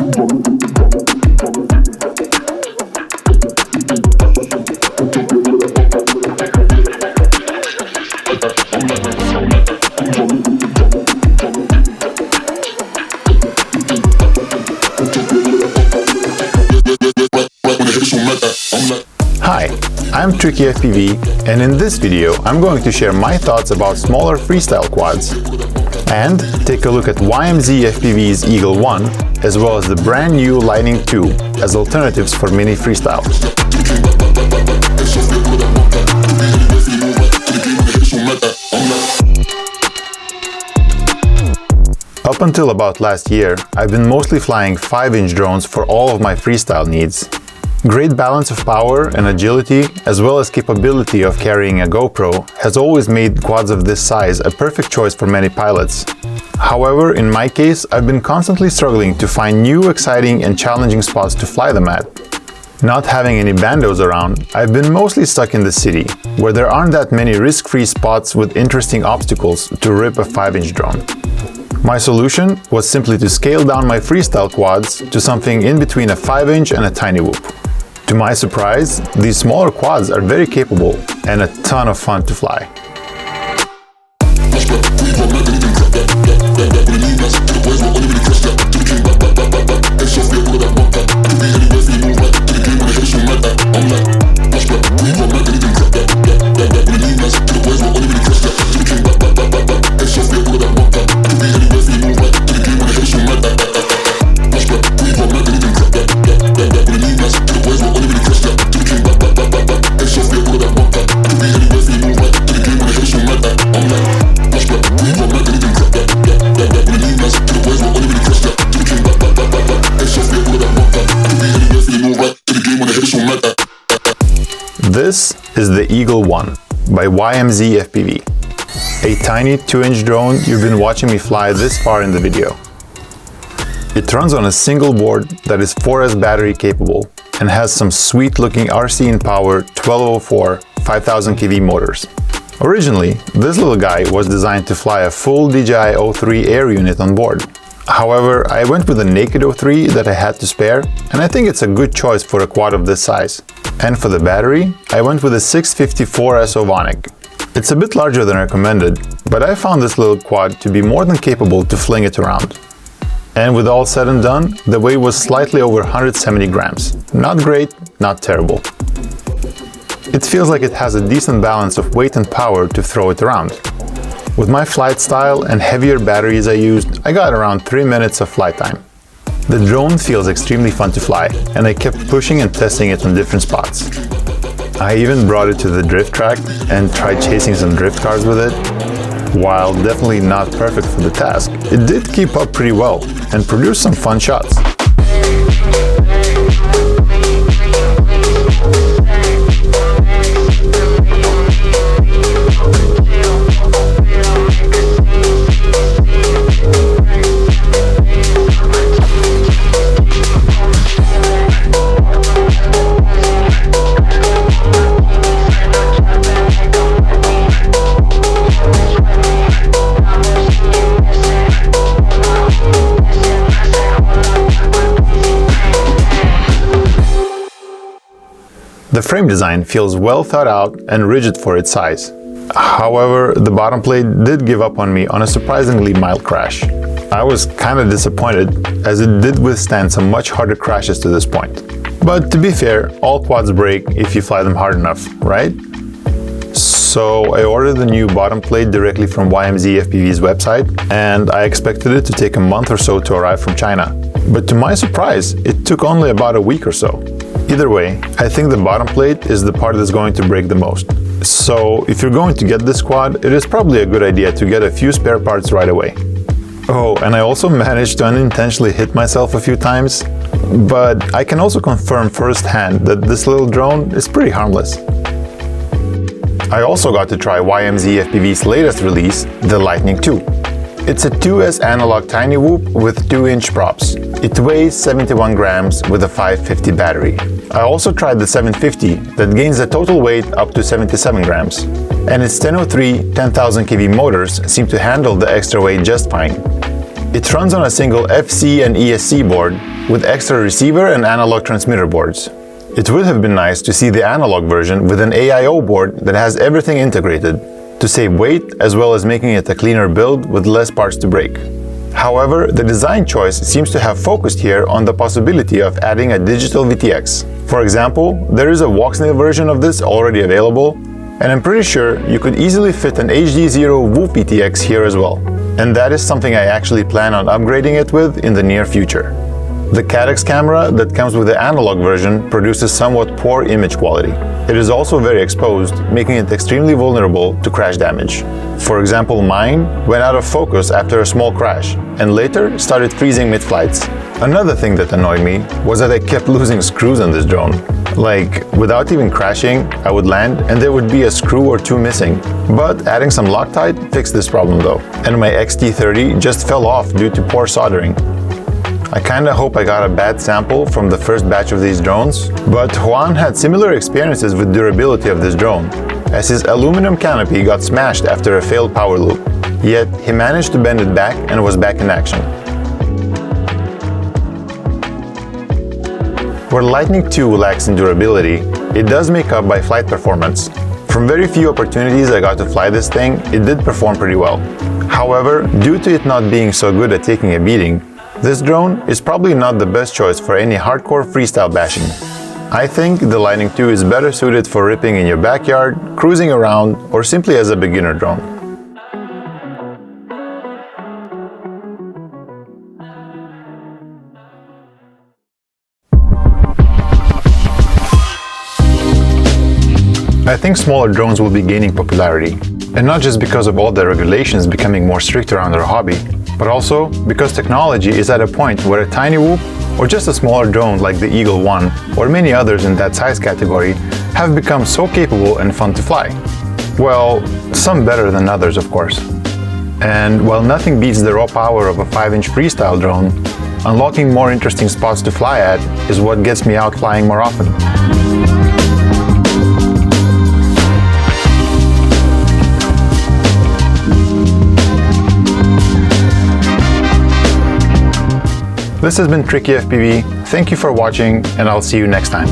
Hi, I'm TrickyFPV, and in this video I'm going to share my thoughts about smaller freestyle quads and take a look at YMZFPV's Eagle 1 as well as the brand new Lightning 2 as alternatives for mini freestyle. Up until about last year, I've been mostly flying 5-inch drones for all of my freestyle needs. Great balance of power and agility, as well as capability of carrying a GoPro, has always made quads of this size a perfect choice for many pilots. However, in my case, I've been constantly struggling to find new, exciting and challenging spots to fly them at. Not having any bandos around, I've been mostly stuck in the city, where there aren't that many risk-free spots with interesting obstacles to rip a 5-inch drone. My solution was simply to scale down my freestyle quads to something in between a 5-inch and a tiny whoop. To my surprise, these smaller quads are very capable and a ton of fun to fly. This is the Eagle 1 by YMZFPV, a tiny 2-inch drone you've been watching me fly this far in the video. It runs on a single board that is 4S battery capable and has some sweet looking RC in power 1204 5000 kV motors. Originally, this little guy was designed to fly a full DJI O3 air unit on board. However, I went with a naked O3 that I had to spare, and I think it's a good choice for a quad of this size. And for the battery, I went with a 654S Ovonic. It's a bit larger than recommended, but I found this little quad to be more than capable to fling it around. And with all said and done, the weight was slightly over 170 grams. Not great, not terrible. It feels like it has a decent balance of weight and power to throw it around. With my flight style and heavier batteries I used, I got around 3 minutes of flight time. The drone feels extremely fun to fly, and I kept pushing and testing it on different spots. I even brought it to the drift track and tried chasing some drift cars with it. While definitely not perfect for the task, it did keep up pretty well and produced some fun shots. The frame design feels well thought out and rigid for its size. However, the bottom plate did give up on me on a surprisingly mild crash. I was kinda disappointed, as it did withstand some much harder crashes to this point. But to be fair, all quads break if you fly them hard enough, right? So I ordered the new bottom plate directly from YMZFPV's website, and I expected it to take a month or so to arrive from China. But to my surprise, it took only about a week or so. Either way, I think the bottom plate is the part that's going to break the most. So if you're going to get this quad, it is probably a good idea to get a few spare parts right away. Oh, and I also managed to unintentionally hit myself a few times, but I can also confirm firsthand that this little drone is pretty harmless. I also got to try YMZFPV's latest release, the Lightning 2. It's a 2S analog tiny whoop with 2-inch props. It weighs 71 grams with a 550 battery. I also tried the 750 that gains a total weight up to 77 grams. And its 1003 10,000 kV motors seem to handle the extra weight just fine. It runs on a single FC and ESC board with extra receiver and analog transmitter boards. It would have been nice to see the analog version with an AIO board that has everything integrated, to save weight as well as making it a cleaner build with less parts to break. However, the design choice seems to have focused here on the possibility of adding a digital VTX. For example, there is a Voxnail version of this already available, and I'm pretty sure you could easily fit an HD0 WOOP VTX here as well. And that is something I actually plan on upgrading it with in the near future. The Cadex camera that comes with the analog version produces somewhat poor image quality. It is also very exposed, making it extremely vulnerable to crash damage. For example, mine went out of focus after a small crash, and later started freezing mid-flights. Another thing that annoyed me was that I kept losing screws on this drone. Like, without even crashing, I would land and there would be a screw or two missing. But adding some Loctite fixed this problem though, and my XT30 just fell off due to poor soldering. I kinda hope I got a bad sample from the first batch of these drones, but Juan had similar experiences with durability of this drone, as his aluminum canopy got smashed after a failed power loop. Yet he managed to bend it back and was back in action. Where Lightning II lacks in durability, it does make up by flight performance. From very few opportunities I got to fly this thing, it did perform pretty well. However, due to it not being so good at taking a beating, this drone is probably not the best choice for any hardcore freestyle bashing. I think the Lightning II is better suited for ripping in your backyard, cruising around, or simply as a beginner drone. I think smaller drones will be gaining popularity, and not just because of all the regulations becoming more strict around our hobby, but also because technology is at a point where a tiny whoop or just a smaller drone like the Eagle 1 or many others in that size category have become so capable and fun to fly. Well, some better than others, of course. And while nothing beats the raw power of a 5-inch freestyle drone, unlocking more interesting spots to fly at is what gets me out flying more often. This has been TrickyFPV. Thank you for watching, and I'll see you next time.